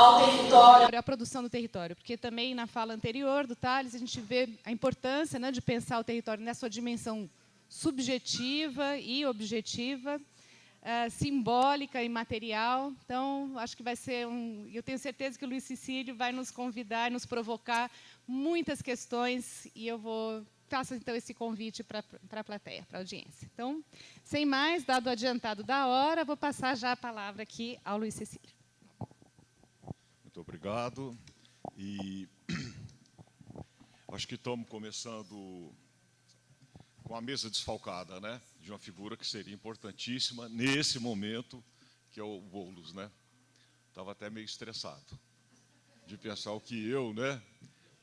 ao território. A produção do território, porque também na fala anterior do Tales a gente vê a importância, né, de pensar o território nessa sua dimensão subjetiva e objetiva, simbólica e material. Então, acho que vai ser eu tenho certeza que o Luiz Cecílio vai nos convidar, nos provocar muitas questões, e eu faço, então, esse convite para a plateia, para a audiência. Então, sem mais, dado o adiantado da hora, vou passar já a palavra aqui ao Luiz Cecílio. Muito obrigado. E acho que estamos começando com a mesa desfalcada, né, de uma figura que seria importantíssima nesse momento, que é o Boulos, né? Estava até meio estressado de pensar o que eu, né,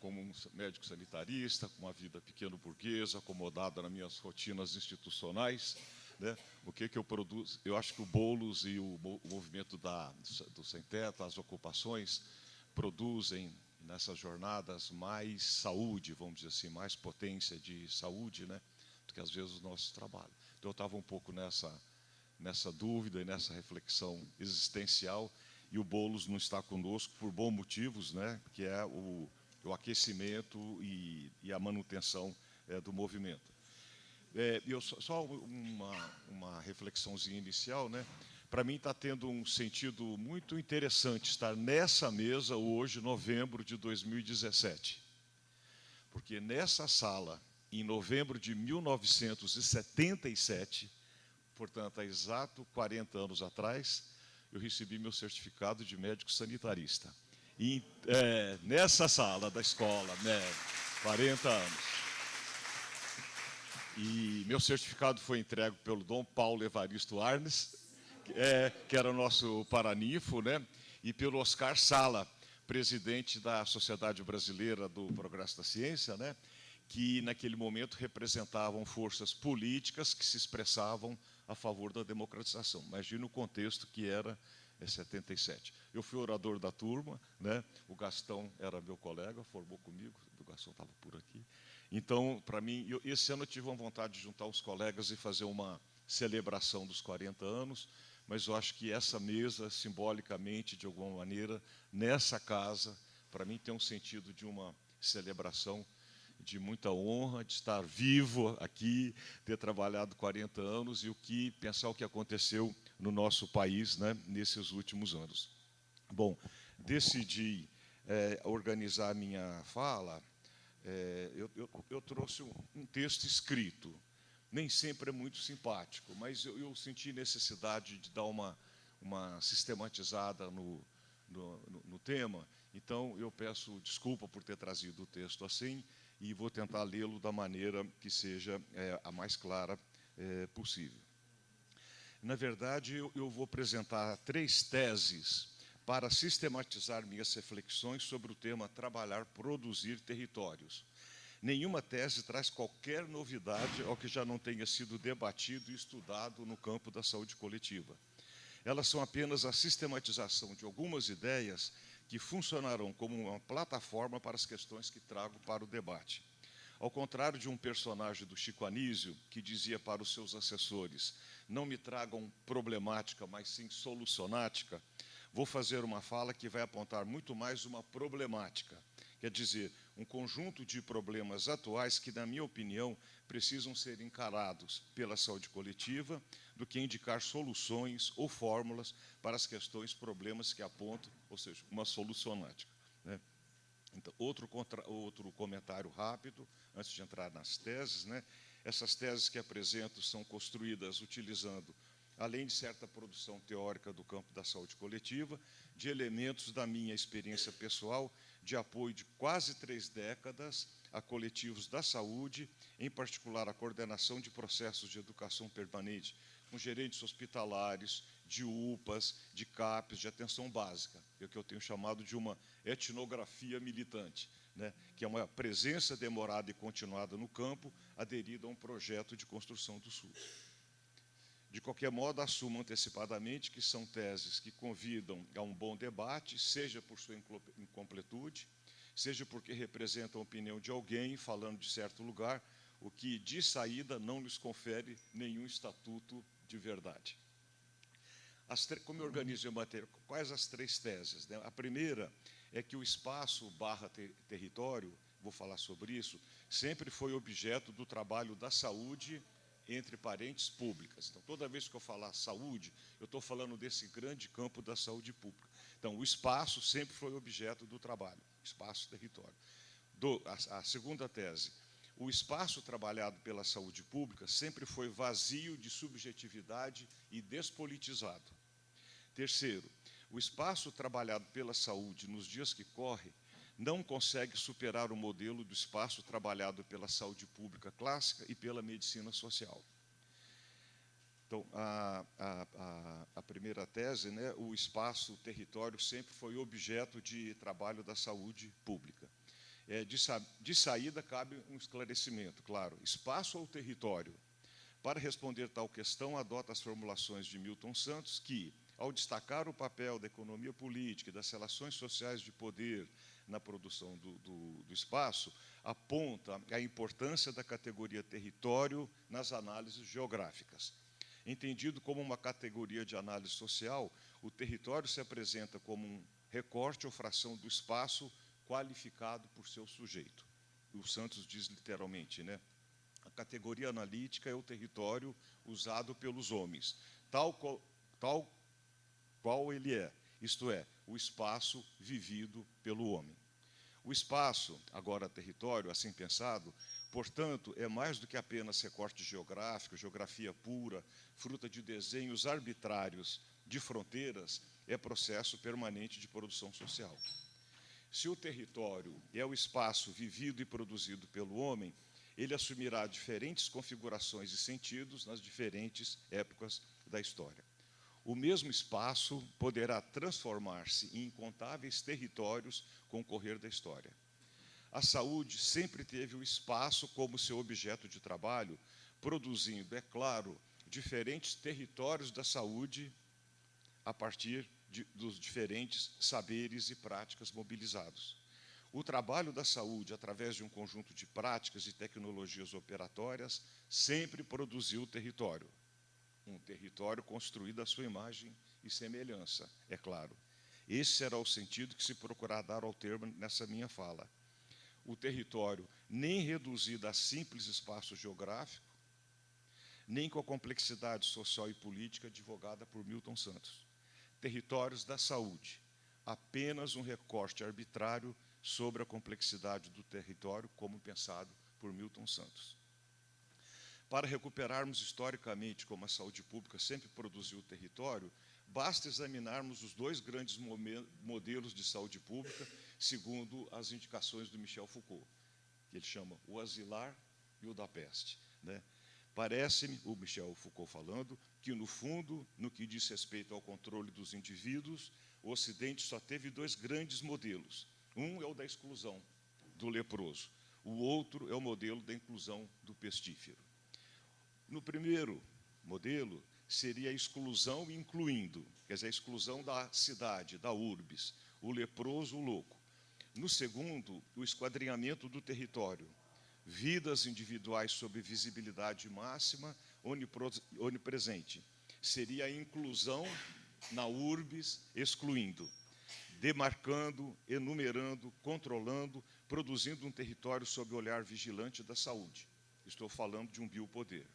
como um médico sanitarista, com uma vida pequeno-burguesa, acomodada nas minhas rotinas institucionais, né, o que eu produzo. Eu acho que o Boulos e o movimento do Sem Teto, as ocupações, produzem nessas jornadas mais saúde, vamos dizer assim, mais potência de saúde, né, do que às vezes o nosso trabalho. Então eu estava um pouco nessa dúvida e nessa reflexão existencial, e o Boulos não está conosco por bons motivos, né, que é o aquecimento e a manutenção do movimento. Só uma reflexãozinha inicial, né? Para mim está tendo um sentido muito interessante estar nessa mesa hoje, novembro de 2017. Porque nessa sala, em novembro de 1977, portanto, há exato 40 anos atrás, eu recebi meu certificado de médico sanitarista. E, nessa sala da escola, né, 40 anos. E meu certificado foi entregue pelo Dom Paulo Evaristo Arnes, que era o nosso paraninfo, né, e pelo Oscar Sala, presidente da Sociedade Brasileira do Progresso da Ciência, né, que naquele momento representavam forças políticas que se expressavam a favor da democratização. Imagina o contexto que era 77. Eu fui orador da turma, né? O Gastão era meu colega, formou comigo, o Gastão estava por aqui. Então, para mim, esse ano eu tive uma vontade de juntar os colegas e fazer uma celebração dos 40 anos, mas eu acho que essa mesa, simbolicamente, de alguma maneira, nessa casa, para mim tem um sentido de uma celebração de muita honra, de estar vivo aqui, ter trabalhado 40 anos e pensar o que aconteceu no nosso país, né, nesses últimos anos. Bom, decidi organizar a minha fala, eu trouxe um texto escrito. Nem sempre é muito simpático, mas eu senti necessidade de dar uma sistematizada no tema. Então, eu peço desculpa por ter trazido o texto assim, e vou tentar lê-lo da maneira que seja a mais clara possível. Na verdade, eu vou apresentar 3 teses para sistematizar minhas reflexões sobre o tema trabalhar, produzir territórios. Nenhuma tese traz qualquer novidade ao que já não tenha sido debatido e estudado no campo da saúde coletiva. Elas são apenas a sistematização de algumas ideias que funcionarão como uma plataforma para as questões que trago para o debate. Ao contrário de um personagem do Chico Anísio, que dizia para os seus assessores: não me tragam problemática, mas sim solucionática, vou fazer uma fala que vai apontar muito mais uma problemática, quer dizer, um conjunto de problemas atuais que, na minha opinião, precisam ser encarados pela saúde coletiva do que indicar soluções ou fórmulas para as questões, problemas que apontam, ou seja, uma solucionática, né? Então, outro comentário rápido, antes de entrar nas teses, né? Essas teses que apresento são construídas utilizando, além de certa produção teórica do campo da saúde coletiva, de elementos da minha experiência pessoal, de apoio de quase 3 décadas a coletivos da saúde, em particular a coordenação de processos de educação permanente, com gerentes hospitalares, de UPAs, de CAPs, de atenção básica, é o que eu tenho chamado de uma etnografia militante, né, que é uma presença demorada e continuada no campo, aderida a um projeto de construção do SUS. De qualquer modo, assumo antecipadamente que são teses que convidam a um bom debate, seja por sua incompletude, seja porque representam a opinião de alguém falando de certo lugar, o que, de saída, não lhes confere nenhum estatuto de verdade. Como eu organizo a matéria? Quais as 3 teses, né? A primeira é que o espaço barra território, vou falar sobre isso, sempre foi objeto do trabalho da saúde entre parentes públicas. Então, toda vez que eu falar saúde, eu estou falando desse grande campo da saúde pública. Então, o espaço sempre foi objeto do trabalho, espaço-território. A segunda tese, o espaço trabalhado pela saúde pública sempre foi vazio de subjetividade e despolitizado. Terceiro, o espaço trabalhado pela saúde nos dias que correm não consegue superar o modelo do espaço trabalhado pela saúde pública clássica e pela medicina social. Então, a primeira tese, né, o espaço, o território, sempre foi objeto de trabalho da saúde pública. De saída, cabe um esclarecimento, claro. Espaço ou território? Para responder tal questão, adota as formulações de Milton Santos, que, ao destacar o papel da economia política e das relações sociais de poder na produção do espaço, aponta a importância da categoria território nas análises geográficas. Entendido como uma categoria de análise social, o território se apresenta como um recorte ou fração do espaço qualificado por seu sujeito. O Santos diz literalmente, né? A categoria analítica é o território usado pelos homens, tal qual ele é, isto é, o espaço vivido pelo homem. O espaço, agora território, assim pensado, portanto, é mais do que apenas recorte geográfico, geografia pura, fruta de desenhos arbitrários de fronteiras, é processo permanente de produção social. Se o território é o espaço vivido e produzido pelo homem, ele assumirá diferentes configurações e sentidos nas diferentes épocas da história. O mesmo espaço poderá transformar-se em incontáveis territórios com o correr da história. A saúde sempre teve o espaço como seu objeto de trabalho, produzindo, é claro, diferentes territórios da saúde a partir dos diferentes saberes e práticas mobilizados. O trabalho da saúde, através de um conjunto de práticas e tecnologias operatórias, sempre produziu território. Um território construído à sua imagem e semelhança, é claro. Esse será o sentido que se procurar dar ao termo nessa minha fala. O território nem reduzido a simples espaço geográfico, nem com a complexidade social e política divulgada por Milton Santos. Territórios da saúde, apenas um recorte arbitrário sobre a complexidade do território, como pensado por Milton Santos. Para recuperarmos historicamente como a saúde pública sempre produziu território, basta examinarmos os 2 grandes modelos de saúde pública, segundo as indicações do Michel Foucault, que ele chama o asilar e o da peste, né? Parece-me, o Michel Foucault falando, que, no fundo, no que diz respeito ao controle dos indivíduos, o Ocidente só teve 2 grandes modelos. Um é o da exclusão, do leproso. O outro é o modelo da inclusão do pestífero. No primeiro modelo, seria a exclusão incluindo, quer dizer, a exclusão da cidade, da urbis, o leproso, o louco. No segundo, o esquadrinhamento do território, vidas individuais sob visibilidade máxima, onipresente. Seria a inclusão na urbis, excluindo, demarcando, enumerando, controlando, produzindo um território sob o olhar vigilante da saúde. Estou falando de um biopoder.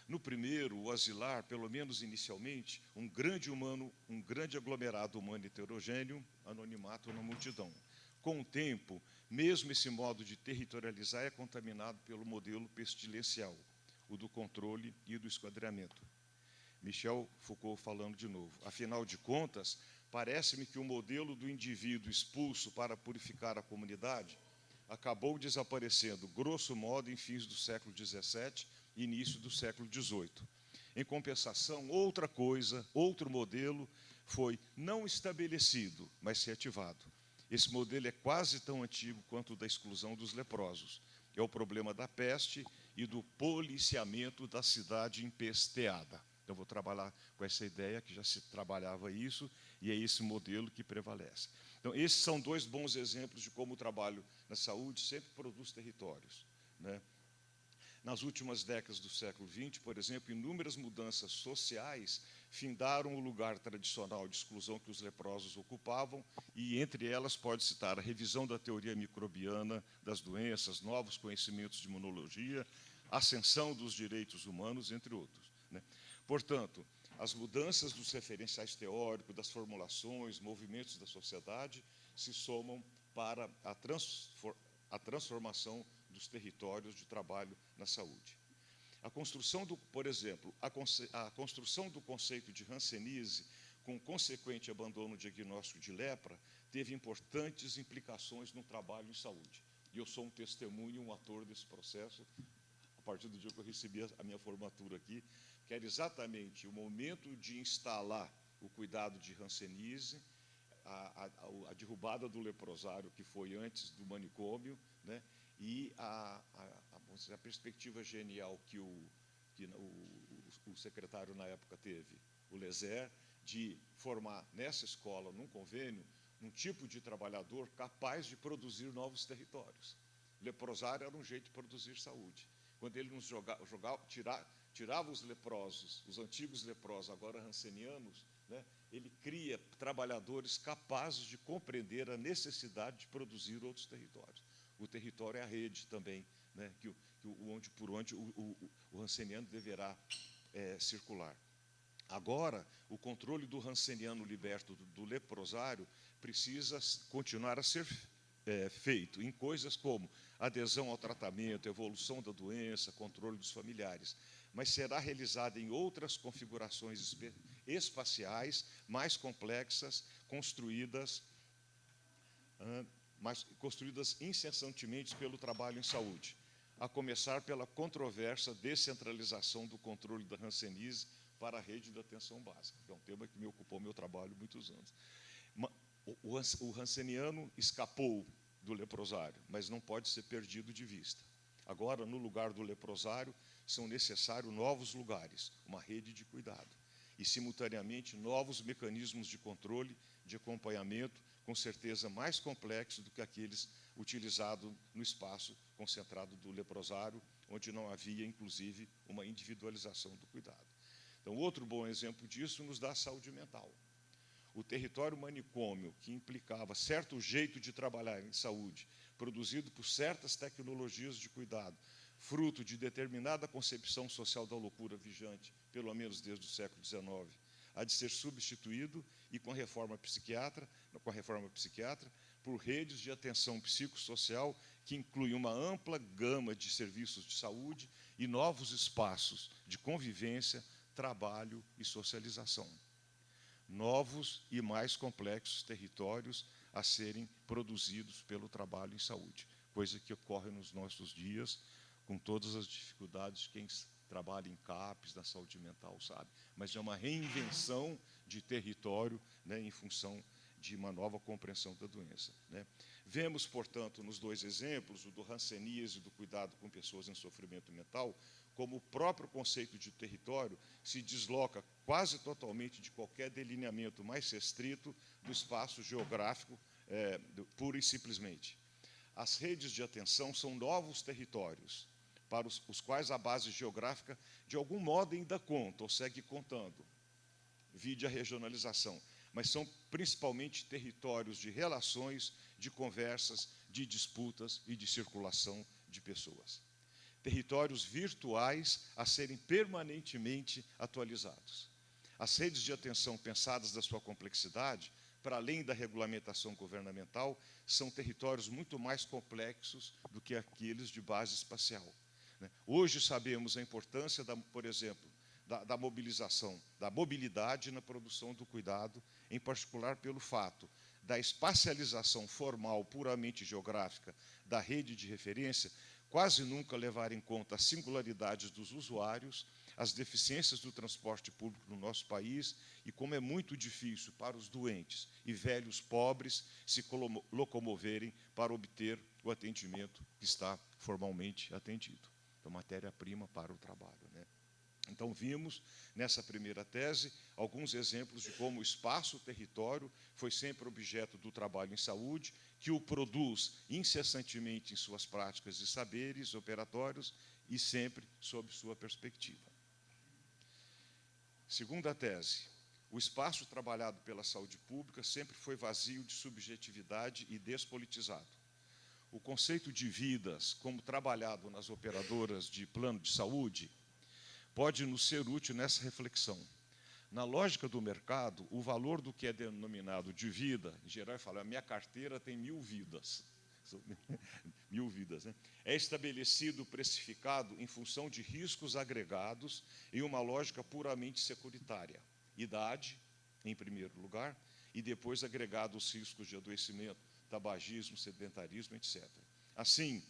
No primeiro, o asilar, pelo menos inicialmente, um grande aglomerado humano heterogêneo, anonimato na multidão. Com o tempo, mesmo esse modo de territorializar é contaminado pelo modelo pestilencial, o do controle e do esquadramento. Michel Foucault falando de novo. Afinal de contas, parece-me que o modelo do indivíduo expulso para purificar a comunidade acabou desaparecendo, grosso modo, em fins do século XVII e início do século XVIII. Em compensação, outra coisa, outro modelo foi não estabelecido, mas reativado. Esse modelo é quase tão antigo quanto o da exclusão dos leprosos. É o problema da peste e do policiamento da cidade empesteada. Então, vou trabalhar com essa ideia, que já se trabalhava isso, e é esse modelo que prevalece. Então, esses são 2 bons exemplos de como o trabalho na saúde sempre produz territórios, né? Nas últimas décadas do século XX, por exemplo, inúmeras mudanças sociais findaram o lugar tradicional de exclusão que os leprosos ocupavam, e entre elas pode citar a revisão da teoria microbiana das doenças, novos conhecimentos de imunologia, ascensão dos direitos humanos, entre outros, né? Portanto, as mudanças dos referenciais teóricos, das formulações, movimentos da sociedade se somam para a transformação dos territórios de trabalho na saúde. A construção por exemplo, a construção do conceito de hanseníase, com consequente abandono diagnóstico de lepra, teve importantes implicações no trabalho em saúde. E eu sou um testemunho, um ator desse processo, a partir do dia que eu recebi a minha formatura aqui, que era exatamente o momento de instalar o cuidado de hanseníase, a derrubada do leprosário, que foi antes do manicômio, né? E a perspectiva genial que o secretário na época teve, o Lezer, de formar nessa escola, num convênio, um tipo de trabalhador capaz de produzir novos territórios. Leprosário era um jeito de produzir saúde. Quando ele nos tirava os leprosos, os antigos leprosos, agora hansenianos, né, ele cria trabalhadores capazes de compreender a necessidade de produzir outros territórios. O território é a rede também, né, por onde o hanseniano deverá circular. Agora, o controle do hanseniano liberto do leprosário precisa continuar a ser feito em coisas como adesão ao tratamento, evolução da doença, controle dos familiares, mas será realizada em outras configurações espaciais mais complexas, construídas incessantemente pelo trabalho em saúde, a começar pela controversa descentralização do controle da hanseníase para a rede de atenção básica, que é um tema que me ocupou meu trabalho há muitos anos. O hanseniano escapou do leprosário, mas não pode ser perdido de vista. Agora, no lugar do leprosário, são necessários novos lugares, uma rede de cuidado, e, simultaneamente, novos mecanismos de controle, de acompanhamento, com certeza mais complexos do que aqueles utilizados no espaço concentrado do leprosário, onde não havia, inclusive, uma individualização do cuidado. Então, outro bom exemplo disso nos dá a saúde mental. O território manicômio, que implicava certo jeito de trabalhar em saúde, produzido por certas tecnologias de cuidado, fruto de determinada concepção social da loucura vigente, pelo menos desde o século XIX, há de ser substituído, e com a reforma psiquiátrica, por redes de atenção psicossocial que incluem uma ampla gama de serviços de saúde e novos espaços de convivência, trabalho e socialização. Novos e mais complexos territórios a serem produzidos pelo trabalho em saúde, coisa que ocorre nos nossos dias, com todas as dificuldades de quem trabalha em CAPES, na saúde mental, sabe? Mas é uma reinvenção de território, né, em função de uma nova compreensão da doença, né? Vemos, portanto, nos dois exemplos, o do hanseníase e do cuidado com pessoas em sofrimento mental, como o próprio conceito de território se desloca quase totalmente de qualquer delineamento mais restrito do espaço geográfico, pura e simplesmente. As redes de atenção são novos territórios, para os quais a base geográfica, de algum modo, ainda conta, ou segue contando, vide a regionalização, mas são principalmente territórios de relações, de conversas, de disputas e de circulação de pessoas. Territórios virtuais a serem permanentemente atualizados. As redes de atenção pensadas da sua complexidade, para além da regulamentação governamental, são territórios muito mais complexos do que aqueles de base espacial. Hoje sabemos a importância, por exemplo, da mobilização, da mobilidade na produção do cuidado, em particular pelo fato da espacialização formal puramente geográfica da rede de referência quase nunca levar em conta as singularidades dos usuários, as deficiências do transporte público no nosso país e como é muito difícil para os doentes e velhos pobres se locomoverem para obter o atendimento que está formalmente atendido. Então, matéria-prima para o trabalho, né? Então, vimos, nessa primeira tese, alguns exemplos de como o espaço-território foi sempre objeto do trabalho em saúde, que o produz incessantemente em suas práticas e saberes operatórios e sempre sob sua perspectiva. Segunda tese, o espaço trabalhado pela saúde pública sempre foi vazio de subjetividade e despolitizado. O conceito de vidas, como trabalhado nas operadoras de plano de saúde, pode nos ser útil nessa reflexão. Na lógica do mercado, o valor do que é denominado de vida, em geral, fala, a minha carteira tem 1000 vidas. 1000 vidas, né? É estabelecido, precificado em função de riscos agregados em uma lógica puramente securitária. Idade, em primeiro lugar, e depois agregado os riscos de adoecimento, tabagismo, sedentarismo, etc. Assim,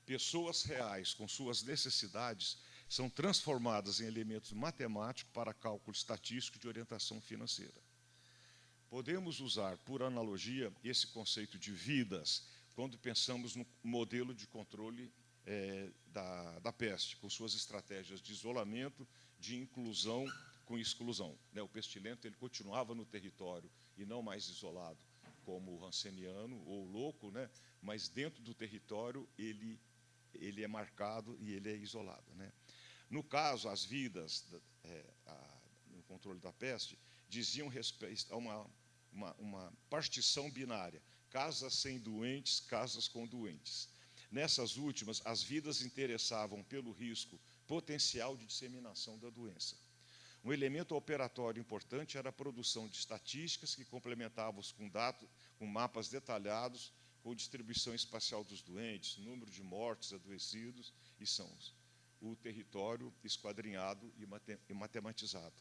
pessoas reais com suas necessidades são transformadas em elementos matemáticos para cálculo estatístico de orientação financeira. Podemos usar, por analogia, esse conceito de vidas quando pensamos no modelo de controle da peste, com suas estratégias de isolamento, de inclusão com exclusão. O pestilento ele continuava no território e não mais isolado, como o ranceniano ou o louco, mas dentro do território ele é marcado e ele é isolado. No caso, as vidas, no controle da peste, diziam respeito a uma partição binária, casas sem doentes, casas com doentes. Nessas últimas, as vidas interessavam pelo risco potencial de disseminação da doença. Um elemento operatório importante era a produção de estatísticas que complementavam-os com dados, com mapas detalhados, com distribuição espacial dos doentes, número de mortes, adoecidos e sãos. O território esquadrinhado e matematizado.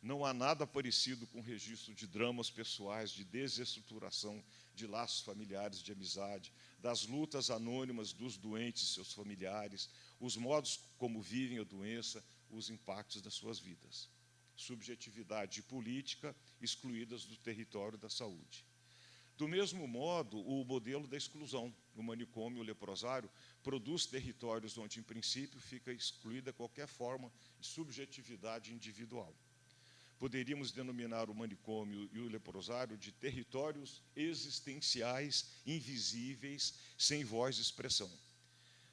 Não há nada parecido com o registro de dramas pessoais, de desestruturação de laços familiares de amizade, das lutas anônimas dos doentes e seus familiares, os modos como vivem a doença, os impactos das suas vidas. Subjetividade e política excluídas do território da saúde. Do mesmo modo, o modelo da exclusão, o manicômio, o leprosário, produz territórios onde, em princípio, fica excluída qualquer forma de subjetividade individual. Poderíamos denominar o manicômio e o leprosário de territórios existenciais, invisíveis, sem voz de expressão.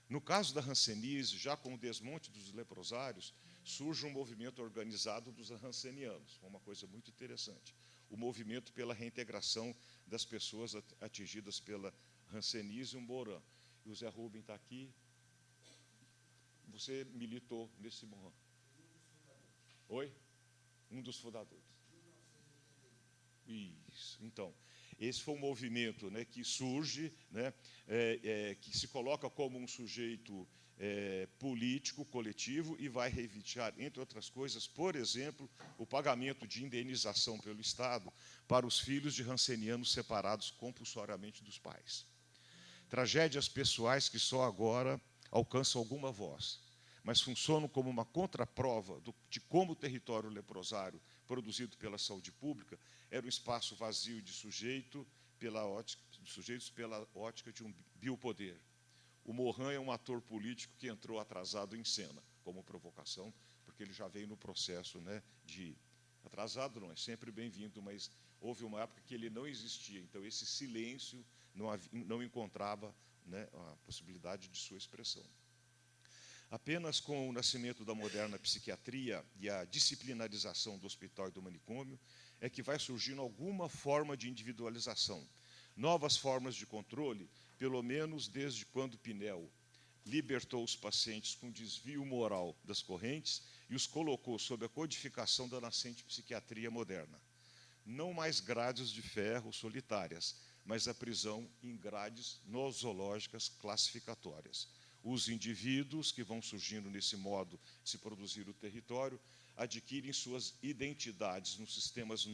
No caso da hanseníase, já com o desmonte dos leprosários, surge um movimento organizado dos hansenianos, uma coisa muito interessante. O movimento pela reintegração das pessoas atingidas pela hanseníase e o Moran. E o Zé Rubem está aqui. Você militou nesse Moran. Oi? Um dos fundadores. Isso. Então, esse foi um movimento que surge, que se coloca como um sujeito político, coletivo, e vai reivindicar, entre outras coisas, por exemplo, o pagamento de indenização pelo Estado para os filhos de hansenianos separados compulsoriamente dos pais. Tragédias pessoais que só agora alcançam alguma voz, mas funcionam como uma contraprova de como o território leprosário, produzido pela saúde pública, era um espaço vazio de sujeitos pela ótica de um biopoder. O Moran é um ator político que entrou atrasado em cena, como provocação, porque ele já veio no processo de... Atrasado não, é sempre bem-vindo, mas houve uma época que ele não existia, então esse silêncio não encontrava a possibilidade de sua expressão. Apenas com o nascimento da moderna psiquiatria e a disciplinarização do hospital e do manicômio é que vai surgindo alguma forma de individualização, novas formas de controle, pelo menos desde quando Pinel libertou os pacientes com desvio moral das correntes e os colocou sob a codificação da nascente psiquiatria moderna. Não mais grades de ferro solitárias, mas a prisão em grades nosológicas classificatórias. Os indivíduos que vão surgindo nesse modo de se produzir o território adquirem suas identidades nos sistemas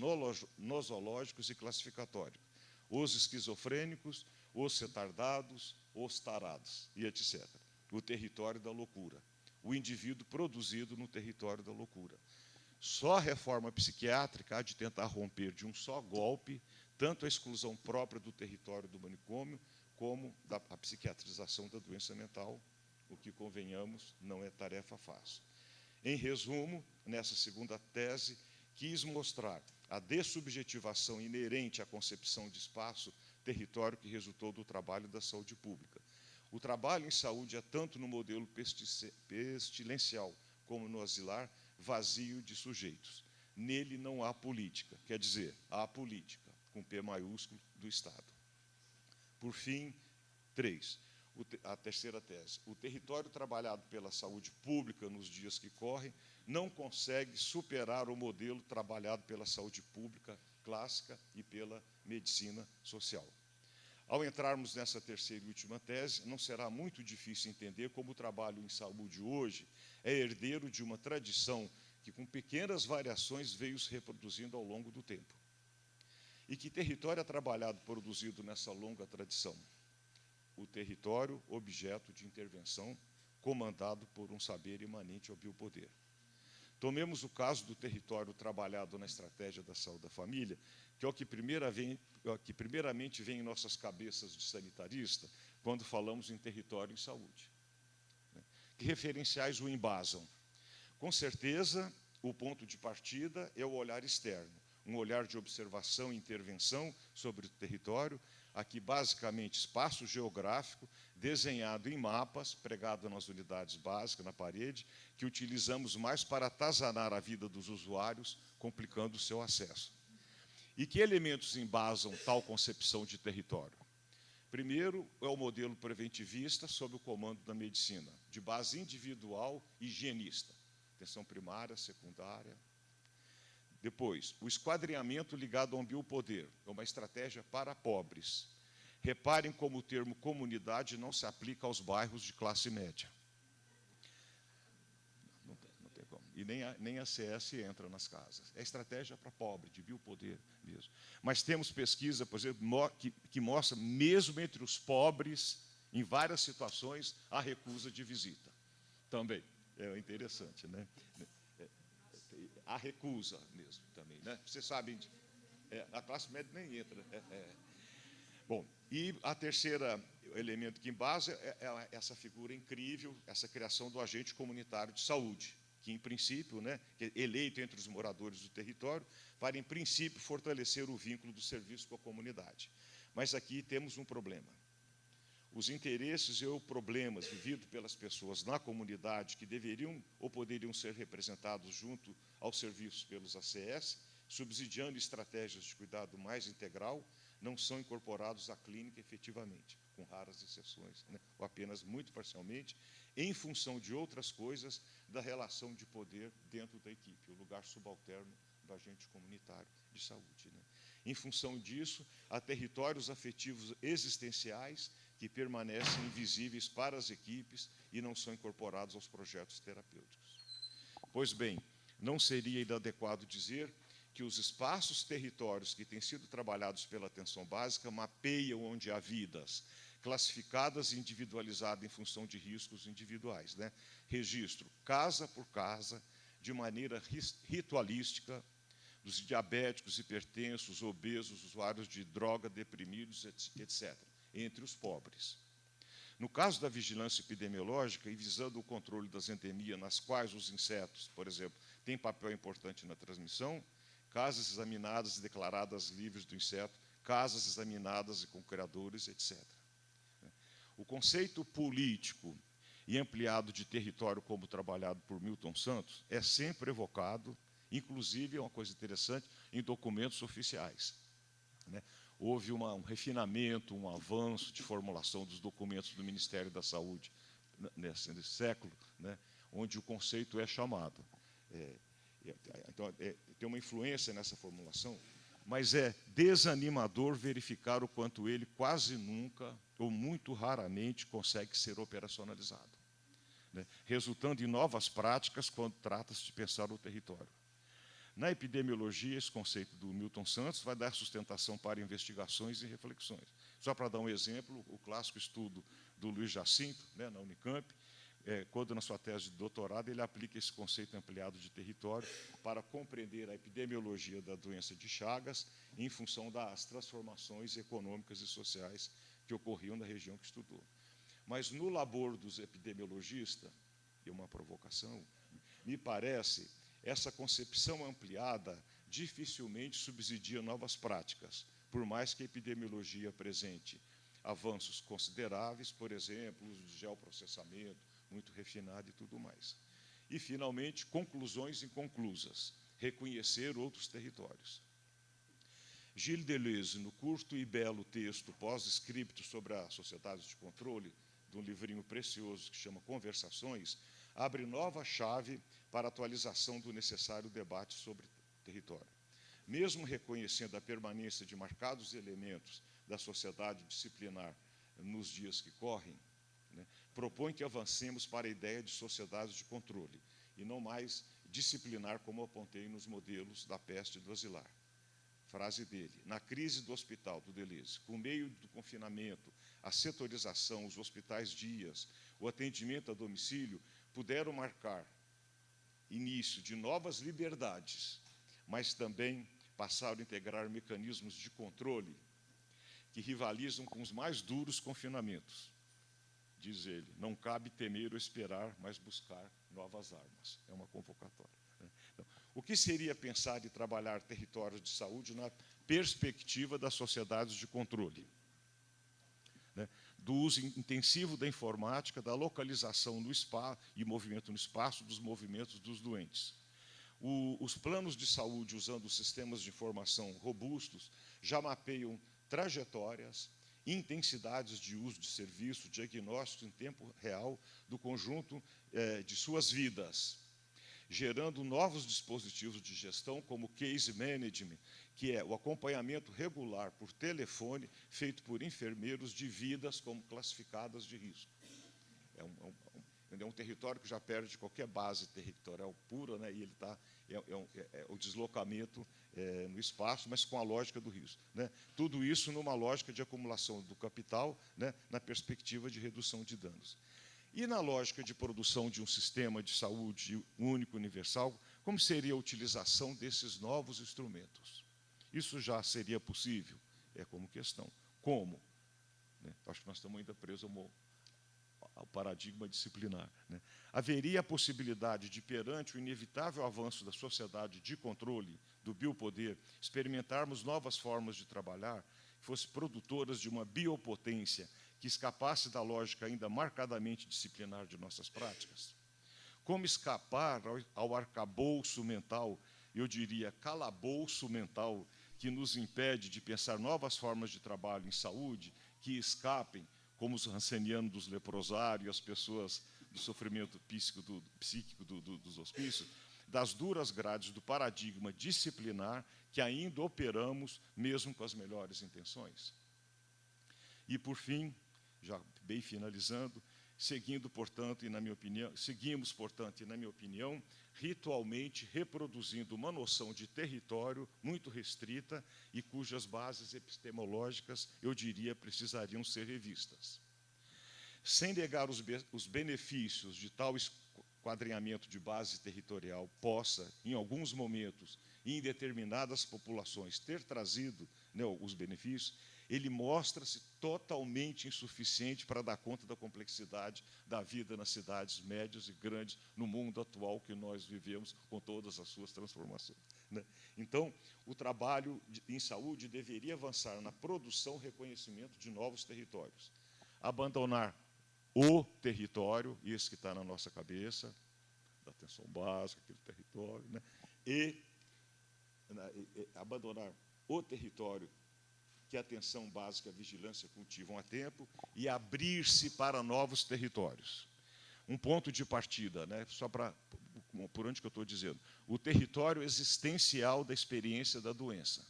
nosológicos e classificatórios. Os esquizofrênicos, os retardados, os tarados, e etc. O território da loucura. O indivíduo produzido no território da loucura. Só a reforma psiquiátrica há de tentar romper de um só golpe tanto a exclusão própria do território do manicômio, como a psiquiatrização da doença mental, o que, convenhamos, não é tarefa fácil. Em resumo, nessa segunda tese, quis mostrar a dessubjetivação inerente à concepção de espaço, território que resultou do trabalho da saúde pública. O trabalho em saúde é tanto no modelo pestilencial como no asilar, vazio de sujeitos. Nele não há política, quer dizer, há política, com P maiúsculo, do Estado. Por fim, 3. A terceira tese. O território trabalhado pela saúde pública nos dias que correm não consegue superar o modelo trabalhado pela saúde pública clássica e pela medicina social. Ao entrarmos nessa terceira e última tese, não será muito difícil entender como o trabalho em saúde hoje é herdeiro de uma tradição que, com pequenas variações, veio se reproduzindo ao longo do tempo. E que território é trabalhado produzido nessa longa tradição? O território objeto de intervenção comandado por um saber imanente ao biopoder. Tomemos o caso do território trabalhado na estratégia da saúde da família, que é o que primeiramente vem em nossas cabeças de sanitarista quando falamos em território em saúde. Que referenciais o embasam? Com certeza, o ponto de partida é o olhar externo, um olhar de observação e intervenção sobre o território, aqui basicamente espaço geográfico, desenhado em mapas, pregado nas unidades básicas, na parede, que utilizamos mais para atazanar a vida dos usuários, complicando o seu acesso. E que elementos embasam tal concepção de território? Primeiro, é o modelo preventivista sob o comando da medicina, de base individual e higienista, atenção primária, secundária. Depois, o esquadrinhamento ligado ao biopoder, é uma estratégia para pobres. Reparem como o termo comunidade não se aplica aos bairros de classe média. Não tem como. E nem a CS entra nas casas. É estratégia para pobre, de biopoder mesmo. Mas temos pesquisa, por exemplo, que mostra, mesmo entre os pobres, em várias situações, a recusa de visita. Também. É interessante, né? A recusa mesmo também, né? Vocês sabem, a classe média nem entra. Bom, e a terceira elemento que embasa é essa figura incrível, essa criação do agente comunitário de saúde, que, em princípio, né, eleito entre os moradores do território, para, em princípio, fortalecer o vínculo do serviço com a comunidade. Mas aqui temos um problema. Os interesses ou problemas vividos pelas pessoas na comunidade, que deveriam ou poderiam ser representados junto aos serviços pelos ACS, subsidiando estratégias de cuidado mais integral, não são incorporados à clínica efetivamente, com raras exceções, né, ou apenas muito parcialmente, em função de outras coisas da relação de poder dentro da equipe, o lugar subalterno do agente comunitário de saúde. Né. Em função disso, há territórios afetivos existenciais que permanecem invisíveis para as equipes e não são incorporados aos projetos terapêuticos. Pois bem, não seria inadequado dizer que os espaços territórios que têm sido trabalhados pela atenção básica mapeiam onde há vidas, classificadas e individualizadas em função de riscos individuais. Né? Registro, casa por casa, de maneira ritualística, dos diabéticos, hipertensos, obesos, usuários de droga, deprimidos, etc., entre os pobres. No caso da vigilância epidemiológica, e visando o controle das endemias nas quais os insetos, por exemplo, têm papel importante na transmissão, casas examinadas e declaradas livres do inseto, casas examinadas e com criadores, etc. O conceito político e ampliado de território, como trabalhado por Milton Santos, é sempre evocado, inclusive, é uma coisa interessante, em documentos oficiais. Né? Houve um refinamento, um avanço de formulação dos documentos do Ministério da Saúde nesse século, né, onde o conceito é chamado. Então, tem uma influência nessa formulação, mas é desanimador verificar o quanto ele quase nunca, ou muito raramente, consegue ser operacionalizado, né, resultando em novas práticas quando trata-se de pensar o território. Na epidemiologia, esse conceito do Milton Santos vai dar sustentação para investigações e reflexões. Só para dar um exemplo, o clássico estudo do Luiz Jacinto, né, na Unicamp, quando na sua tese de doutorado ele aplica esse conceito ampliado de território para compreender a epidemiologia da doença de Chagas em função das transformações econômicas e sociais que ocorriam na região que estudou. Mas no labor dos epidemiologistas, e uma provocação, me parece, essa concepção ampliada dificilmente subsidia novas práticas, por mais que a epidemiologia apresente avanços consideráveis, por exemplo, o uso de geoprocessamento, muito refinado e tudo mais. E, finalmente, conclusões inconclusas, reconhecer outros territórios. Gilles Deleuze, no curto e belo texto pós-scripto sobre a sociedade de controle, de um livrinho precioso que chama Conversações, abre nova chave para a atualização do necessário debate sobre território. Mesmo reconhecendo a permanência de marcados elementos da sociedade disciplinar nos dias que correm, né, propõe que avancemos para a ideia de sociedade de controle, e não mais disciplinar, como apontei nos modelos da peste e do asilar. Frase dele: na crise do hospital do Deleuze, com o meio do confinamento, a setorização, os hospitais dias, o atendimento a domicílio, puderam marcar início de novas liberdades, mas também passaram a integrar mecanismos de controle que rivalizam com os mais duros confinamentos. Diz ele, não cabe temer ou esperar, mas buscar novas armas. É uma convocatória. Então, o que seria pensar e trabalhar territórios de saúde na perspectiva das sociedades de controle? Né? Do uso intensivo da informática, da localização no espaço e movimento no espaço dos movimentos dos doentes. Os planos de saúde, usando sistemas de informação robustos, já mapeiam trajetórias, intensidades de uso de serviço, diagnóstico em tempo real do conjunto de suas vidas, gerando novos dispositivos de gestão, como case management, que é o acompanhamento regular por telefone, feito por enfermeiros de vidas como classificadas de risco. É um território que já perde qualquer base territorial pura, né, e ele está o deslocamento no espaço, mas com a lógica do risco. Né? Tudo isso numa lógica de acumulação do capital, né, na perspectiva de redução de danos. E na lógica de produção de um sistema de saúde único, universal, como seria a utilização desses novos instrumentos? Isso já seria possível? É como questão. Como? Né? Acho que nós estamos ainda presos ao paradigma disciplinar. Né? Haveria a possibilidade de, perante o inevitável avanço da sociedade de controle, do biopoder, experimentarmos novas formas de trabalhar, que fossem produtoras de uma biopotência que escapasse da lógica ainda marcadamente disciplinar de nossas práticas? Como escapar ao arcabouço mental, eu diria calabouço mental, que nos impede de pensar novas formas de trabalho em saúde que escapem, como os rancenianos dos leprosários, as pessoas do sofrimento psíquico dos hospícios, das duras grades do paradigma disciplinar que ainda operamos, mesmo com as melhores intenções? E, por fim, já bem finalizando, seguimos, portanto, e na minha opinião, ritualmente reproduzindo uma noção de território muito restrita e cujas bases epistemológicas, eu diria, precisariam ser revistas. Sem negar os benefícios de tal esquadrinhamento de base territorial possa, em alguns momentos e em determinadas populações, ter trazido, né, os benefícios, ele mostra-se totalmente insuficiente para dar conta da complexidade da vida nas cidades médias e grandes, no mundo atual que nós vivemos, com todas as suas transformações. Né? Então, o trabalho em saúde deveria avançar na produção e reconhecimento de novos territórios. Abandonar o território, esse que está na nossa cabeça, da atenção básica, aquele território, né? e abandonar o território que a atenção básica e a vigilância cultivam a tempo, e abrir-se para novos territórios. Um ponto de partida, né, só por onde que eu estou dizendo, o território existencial da experiência da doença.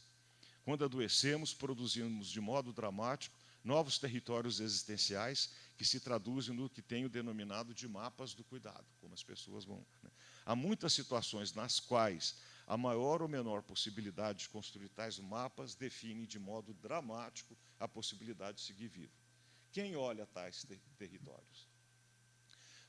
Quando adoecemos, produzimos de modo dramático novos territórios existenciais que se traduzem no que tenho denominado de mapas do cuidado, como as pessoas vão. Né? Há muitas situações nas quais a maior ou menor possibilidade de construir tais mapas define de modo dramático a possibilidade de seguir vivo. Quem olha tais territórios?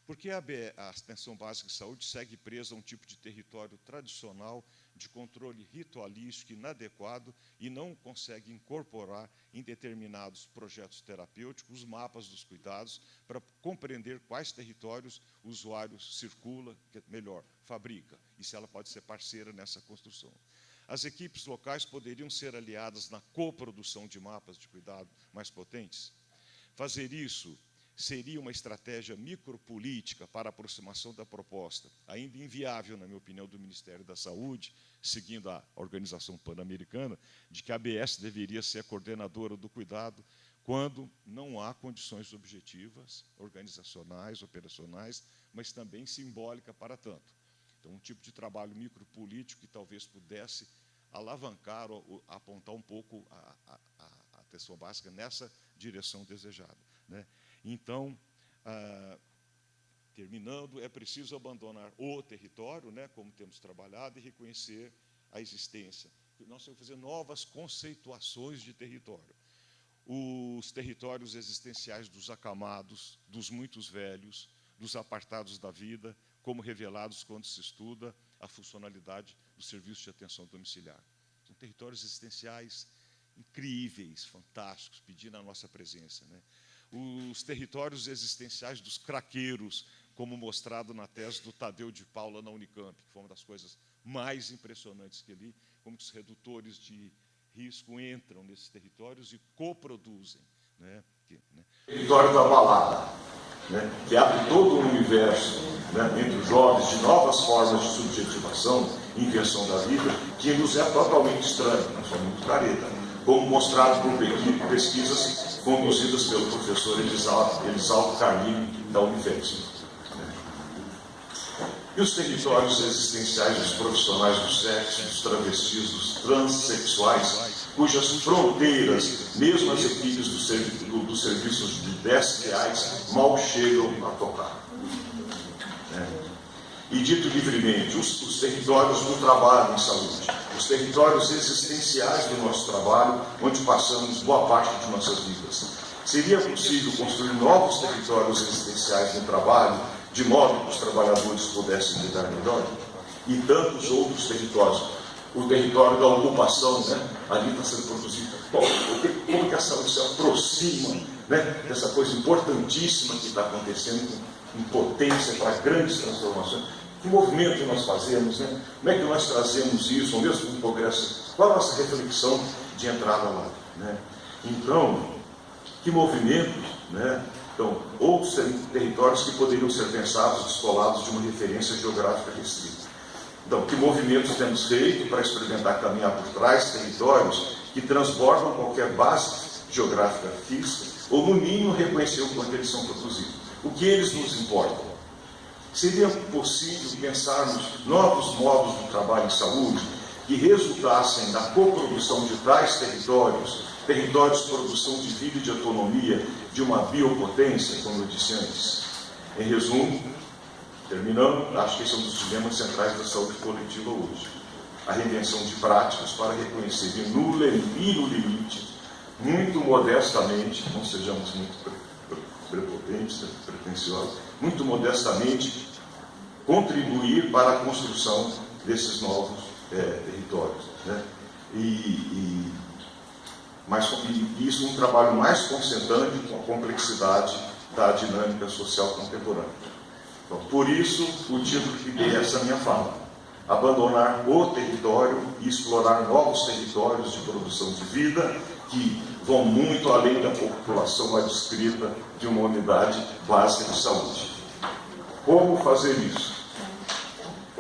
Porque a atenção básica de saúde segue presa a um tipo de território tradicional de controle ritualístico inadequado e não consegue incorporar em determinados projetos terapêuticos os mapas dos cuidados para compreender quais territórios o usuário circula, melhor, fabrica, e se ela pode ser parceira nessa construção. As equipes locais poderiam ser aliadas na coprodução de mapas de cuidado mais potentes? Fazer isso seria uma estratégia micropolítica para a aproximação da proposta, ainda inviável, na minha opinião, do Ministério da Saúde, seguindo a Organização Pan-Americana, de que a ABS deveria ser a coordenadora do cuidado quando não há condições objetivas, organizacionais, operacionais, mas também simbólica para tanto. Então, um tipo de trabalho micropolítico que talvez pudesse alavancar ou apontar um pouco a atenção básica nessa direção desejada, né? Então, terminando, é preciso abandonar o território, né, como temos trabalhado, e reconhecer a existência. Nós temos que fazer novas conceituações de território. Os territórios existenciais dos acamados, dos muitos velhos, dos apartados da vida, como revelados quando se estuda a funcionalidade do serviço de atenção domiciliar. São territórios existenciais incríveis, fantásticos, pedindo a nossa presença, né? Os territórios existenciais dos craqueiros, como mostrado na tese do Tadeu de Paula na Unicamp, que foi uma das coisas mais impressionantes que eu li, como os redutores de risco entram nesses territórios e coproduzem, né? Território da balada, né? Que abre todo um universo, né, entre os jovens, de novas formas de subjetivação, invenção da vida, que nos é totalmente estranho, nós somos muito careta, como mostrado por pesquisas conduzidas pelo professor Elisaldo Carlini, da Unifesp. E os territórios existenciais dos profissionais do sexo, dos travestis, dos transexuais, cujas fronteiras, mesmo as equipes dos serviços de 10 reais, mal chegam a tocar. E dito livremente, os territórios do trabalho em saúde, os territórios existenciais do nosso trabalho, onde passamos boa parte de nossas vidas. Seria possível construir novos territórios existenciais no trabalho, de modo que os trabalhadores pudessem lidar melhor? E tantos outros territórios. O território da ocupação, né? Ali está sendo produzido. Como que a saúde se aproxima, né, dessa coisa importantíssima que está acontecendo, com potência para grandes transformações? Que movimento nós fazemos, né? Como é que nós trazemos isso, ao mesmo com o progresso? Qual a nossa reflexão de entrada lá, né? Então, que movimentos, né? Então, outros territórios que poderiam ser pensados, descolados de uma referência geográfica restrita. Então, que movimentos temos feito para experimentar caminhar por trás territórios que transbordam qualquer base geográfica fixa, ou no mínimo reconhecer o quanto eles são produzidos. O que eles nos importam? Seria possível pensarmos novos modos de trabalho em saúde que resultassem da coprodução de tais territórios, territórios de produção de vida e de autonomia, de uma biopotência, como eu disse antes. Em resumo, terminando, acho que esse é um dos dilemas centrais da saúde coletiva hoje. A reinvenção de práticas para reconhecer e no limite, muito modestamente, não sejamos muito prepotentes, pretensiosos, muito modestamente, contribuir para a construção desses novos territórios, né? E isso é um trabalho mais concentrante com a complexidade da dinâmica social contemporânea. Então, por isso, o título que dei a essa minha fala: abandonar o território e explorar novos territórios de produção de vida que vão muito além da população adscrita de uma unidade básica de saúde. Como fazer isso?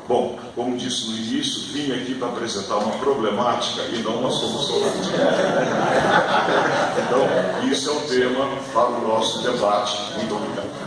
Bom, como disse no início, vim aqui para apresentar uma problemática e não uma solução. Então, isso é o tema para o nosso debate. Muito obrigado.